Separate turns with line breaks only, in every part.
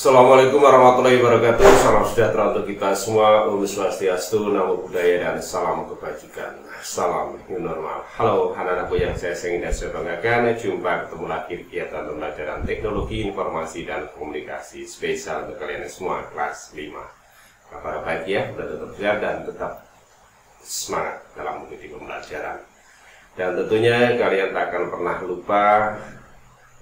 Assalamualaikum warahmatullahi wabarakatuh. Salam sejahtera untuk kita semua. Om Swastiastu, Namo Buddhaya, dan salam kebajikan. Salam new normal. Halo anak-anakku yang saya sayangi dan saya banggakan. Jumpa ketemu lagi di kegiatan pembelajaran teknologi informasi dan komunikasi spesial untuk kalian semua kelas 5. Kabar baik ya, sudah tetap sehat dan tetap semangat dalam mengikuti pembelajaran. Dan tentunya kalian tak akan pernah lupa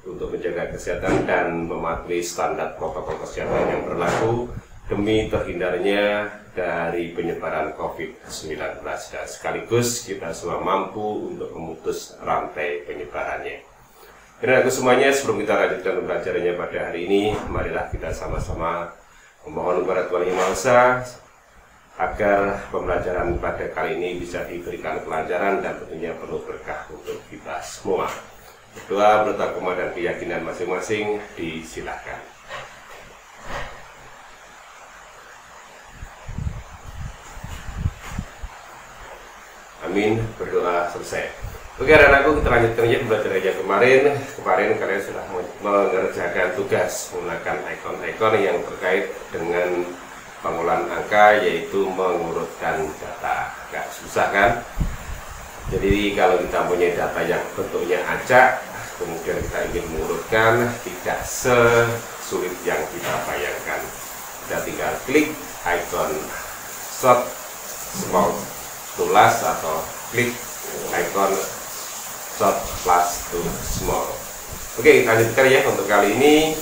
untuk menjaga kesehatan dan mematuhi standar protokol kesehatan yang berlaku demi terhindarnya dari penyebaran COVID-19 dan sekaligus kita semua mampu untuk memutus rantai penyebarannya. Dan aku semuanya, sebelum kita lanjutkan pembelajarannya pada hari ini, marilah kita sama-sama memohon kepada Tuhan Yang Maha Esa agar pembelajaran pada kali ini bisa diberikan kelancaran dan tentunya penuh berkah untuk kita semua. Doa, bertakwa dan keyakinan masing-masing disilahkan. Amin, berdoa selesai. Oke anak-anakku, kita lanjutkan aja pembelajarannya kemarin. Kemarin kalian sudah mengerjakan tugas menggunakan ikon-ikon yang terkait dengan pengolahan angka, yaitu mengurutkan data. Gak susah kan? Jadi kalau kita punya data yang bentuknya acak, kemudian kita ingin mengurutkan, tidak sesulit yang kita bayangkan. Kita tinggal klik ikon short small to last atau klik ikon short last to small. Oke, lanjutkan ya. Untuk kali ini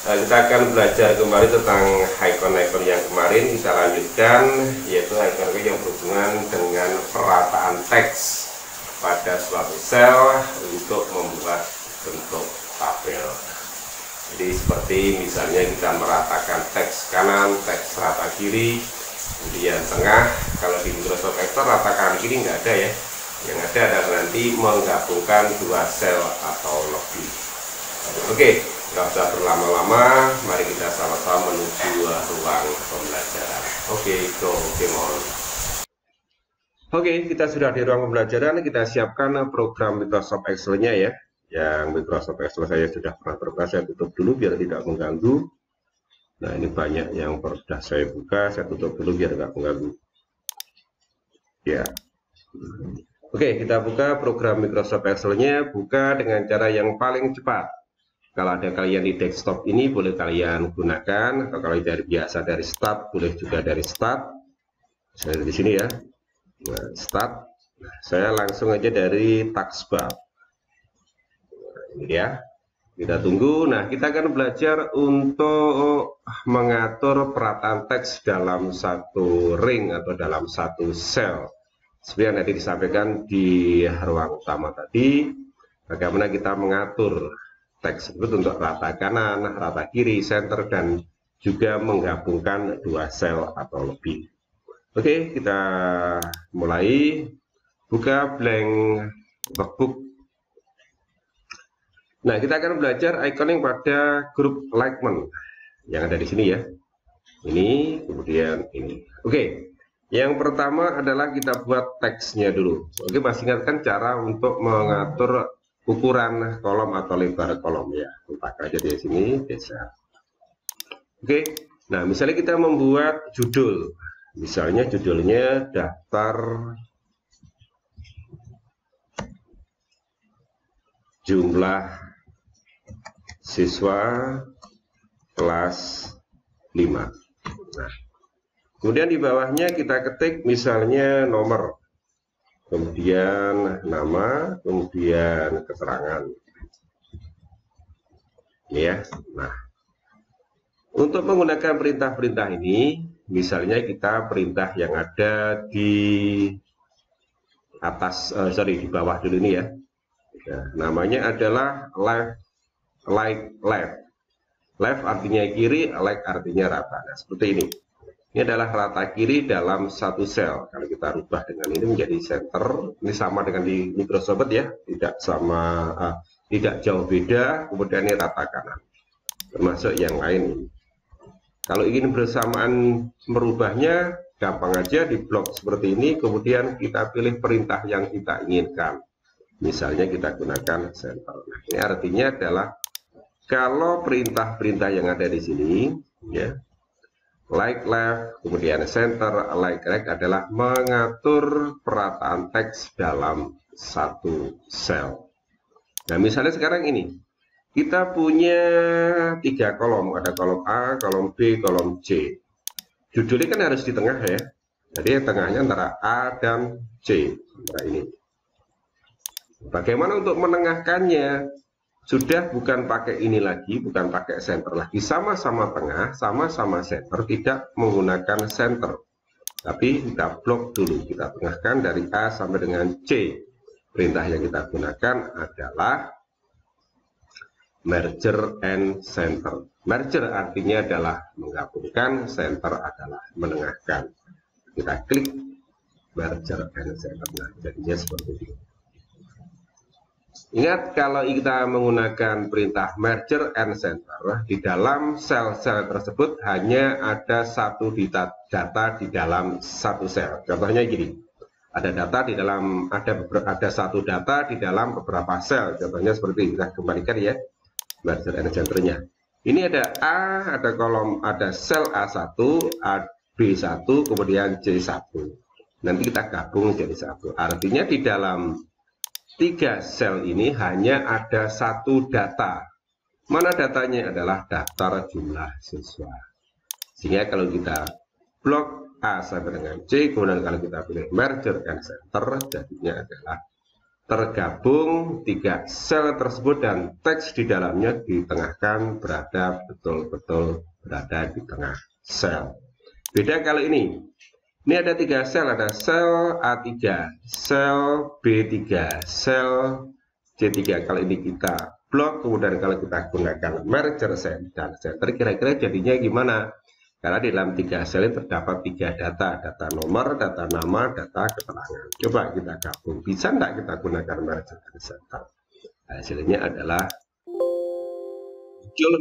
kita akan belajar kembali tentang ikon-ikon yang kemarin kita lanjutkan, yaitu ikon-ikon yang berhubungan dengan perataan teks pada suatu sel untuk membuat bentuk tabel. Jadi seperti misalnya kita meratakan teks kanan, teks rata kiri, kemudian tengah. Kalau di Microsoft Excel rata kanan kiri nggak ada ya. Yang ada adalah nanti menggabungkan dua sel atau lebih. Oke. Nggak usah berlama-lama, mari kita sama-sama menuju ruang pembelajaran. Oke, go, game on. Oke, kita sudah di ruang pembelajaran, kita siapkan program Microsoft Excel-nya ya. Yang Microsoft Excel saya sudah pernah terbuka, saya tutup dulu biar tidak mengganggu. Nah, ini banyak yang sudah saya buka, saya tutup dulu biar tidak mengganggu. Ya. Oke, kita buka program Microsoft Excel-nya, buka dengan cara yang paling cepat. Kalau ada kalian di desktop ini boleh kalian gunakan, atau kalau dari biasa dari start boleh juga dari start. Saya di sini ya, nah, start. Nah, saya langsung aja dari taskbar. Nah, ini ya, kita tunggu. Nah, kita akan belajar untuk mengatur perataan teks dalam satu ring atau dalam satu sel. Seperti yang nanti disampaikan di ruang utama tadi, bagaimana kita mengatur teks tersebut untuk rata kanan, rata kiri, center, dan juga menggabungkan dua sel atau lebih. Oke, kita mulai. Buka blank workbook. Nah, kita akan belajar ikoning pada grup alignment yang ada di sini ya. Ini, kemudian ini. Oke, yang pertama adalah kita buat teksnya dulu. Oke, masih ingatkan cara untuk mengatur ukuran kolom atau lebar kolom ya. Letak aja di sini bisa. Oke. Nah, misalnya kita membuat judul. Misalnya judulnya daftar jumlah siswa kelas 5. Nah, kemudian di bawahnya kita ketik misalnya nomor, kemudian nama, kemudian keterangan ya. Nah, untuk menggunakan perintah-perintah ini, misalnya kita perintah yang ada di atas, di bawah dulu ini ya. Nah, namanya adalah left, left. Left artinya kiri, right artinya rata. Nah, seperti ini. Ini adalah rata kiri dalam satu sel. Kalau kita rubah dengan ini menjadi center, ini sama dengan di Microsoft ya, tidak sama, tidak jauh beda. Kemudian ini rata kanan, termasuk yang lain. Kalau ingin bersamaan merubahnya, gampang aja di blok seperti ini. Kemudian kita pilih perintah yang kita inginkan. Misalnya kita gunakan center. Nah, ini artinya adalah Kalau perintah-perintah yang ada di sini, ya, like left, kemudian center, like right adalah mengatur perataan teks dalam satu sel. Nah, misalnya sekarang ini, kita punya 3 kolom, ada kolom A, kolom B, kolom C. Judulnya kan harus di tengah ya, jadi tengahnya antara A dan C, antara ini. Bagaimana untuk menengahkannya? Sudah bukan pakai ini lagi, bukan pakai center lagi, sama-sama tengah, sama-sama center, tidak menggunakan center. Tapi kita blok dulu, kita tengahkan dari A sampai dengan C. Perintah yang kita gunakan adalah merger and center. Merger artinya adalah menggabungkan, center adalah menengahkan. Kita klik merger and center, nah jadinya seperti ini. Ingat, kalau kita menggunakan perintah merger and center, di dalam sel-sel tersebut hanya ada satu data di dalam satu sel. Contohnya gini, ada data di dalam ada satu data di dalam beberapa sel. Contohnya seperti ini, kita kembalikan ya merger and centernya. Ini ada A, ada kolom, ada sel A1, B1, kemudian C1. Nanti kita gabung jadi satu. Artinya di dalam 3 sel ini hanya ada satu data. Mana datanya? Adalah daftar jumlah siswa. Sehingga kalau kita blok A sampai dengan C, kemudian kalau kita pilih merger and center, jadinya adalah tergabung 3 sel tersebut dan teks di dalamnya ditengahkan, berada betul-betul berada di tengah sel. Beda kalau ini. Ini ada 3 sel, ada sel A3, sel B3, sel C3. Kalau ini kita blok, kemudian kalau kita gunakan merger dan center, kira-kira jadinya gimana? Karena di dalam 3 sel ini terdapat 3 data nomor, data nama, data keterangan. Coba kita gabung, bisa enggak kita gunakan merger dan center? Hasilnya adalah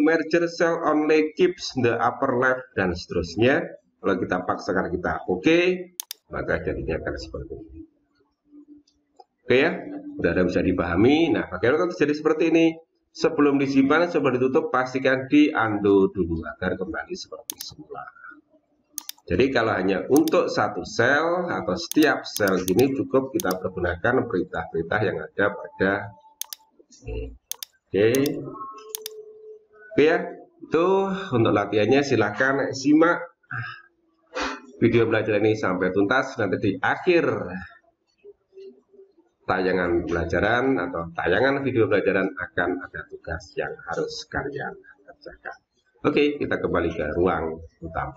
merger cell only keeps the upper left, dan seterusnya. Kalau kita paksakan kita oke, maka jadinya akan seperti ini. Oke ya, sudah bisa dipahami. Nah, bagaimana terjadi seperti ini? Sebelum disimpan, sebelum ditutup, pastikan di undo dulu agar kembali seperti semula. Jadi kalau hanya untuk satu sel atau setiap sel ini cukup kita pergunakan perintah-perintah yang ada pada ini. Oke ya, itu untuk latihannya. Silahkan simak video belajar ini sampai tuntas. Nanti di akhir tayangan pelajaran atau tayangan video pelajaran akan ada tugas yang harus kalian kerjakan. Oke, kita kembali ke ruang utama.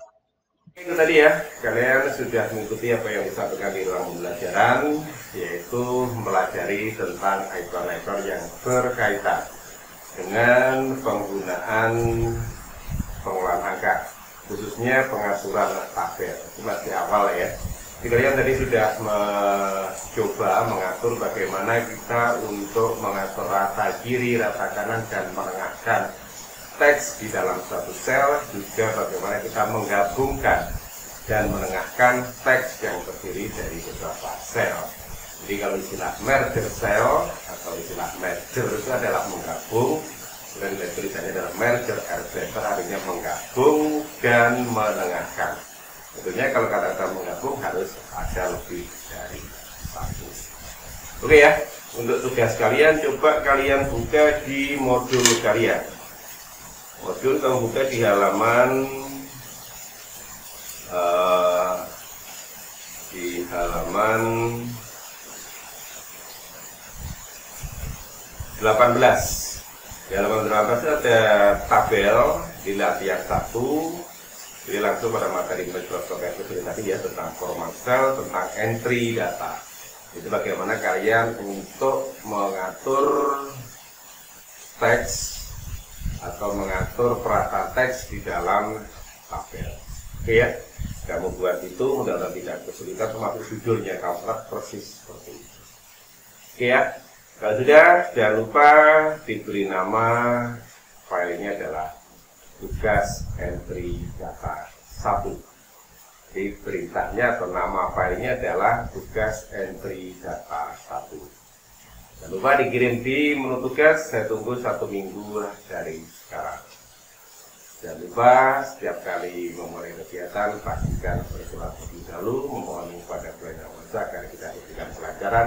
Itu tadi ya, kalian sudah mengikuti apa yang disampaikan di ruang pembelajaran, yaitu mempelajari tentang ikon-ikon yang berkaitan dengan penggunaan pengolahan angka, khususnya pengaturan tabel. Itu masih awal ya. Jadi kalian tadi sudah mencoba mengatur bagaimana kita untuk mengatur rata kiri, rata kanan, dan menengahkan teks di dalam suatu sel, juga bagaimana kita menggabungkan dan menengahkan teks yang terdiri dari beberapa sel. Jadi kalau istilah merger cell atau istilah merger itu adalah menggabung, dan tulisannya adalah merger center, artinya menggabung dan menengahkan. Tentunya kalau kata-kata menggabung harus ada lebih dari satu. Oke ya, untuk tugas kalian coba kalian buka di modul kalian. Modul kamu buka di halaman 18. Di halaman 18 itu ada tabel di latihan 1. Jadi langsung pada materi Microsoft Excel tadi ya, tentang format sel, tentang entry data. Itu bagaimana kalian untuk mengatur teks atau mengatur perataan teks di dalam tabel. Oke ya, kamu buat itu mudah-mudahan tidak kesulitan, termasuk judulnya kamu persis seperti itu. Oke ya, kalau sudah jangan lupa diberi nama filenya adalah tugas entry data 1. Jadi perintahnya atau nama filenya adalah tugas entry data 1. Jangan lupa dikirim di menu tugas, saya tunggu 1 minggu dari sekarang. Jangan lupa setiap kali memulai kegiatan pastikan bersolat terlebih dahulu, memohon kepada Tuhan Yang Maha Esa agar kita diberikan pelajaran,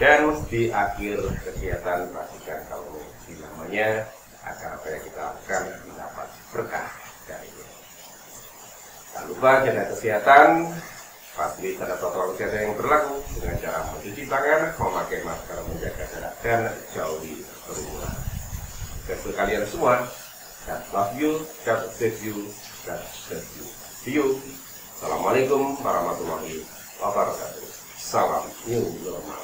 dan di akhir kegiatan pastikan kalau namanya agar apa yang kita lakukan mendapat berkah darinya. Jangan lupa jaga kesehatan, patuhi tata protokol kesehatan yang berlaku dengan cara mencuci tangan, memakai masker, menjaga jarak, dan jauhi kerumunan. Untuk kalian semua, God love you, God save you, God save you. See you. Assalamualaikum warahmatullahi wabarakatuh. Salam new normal.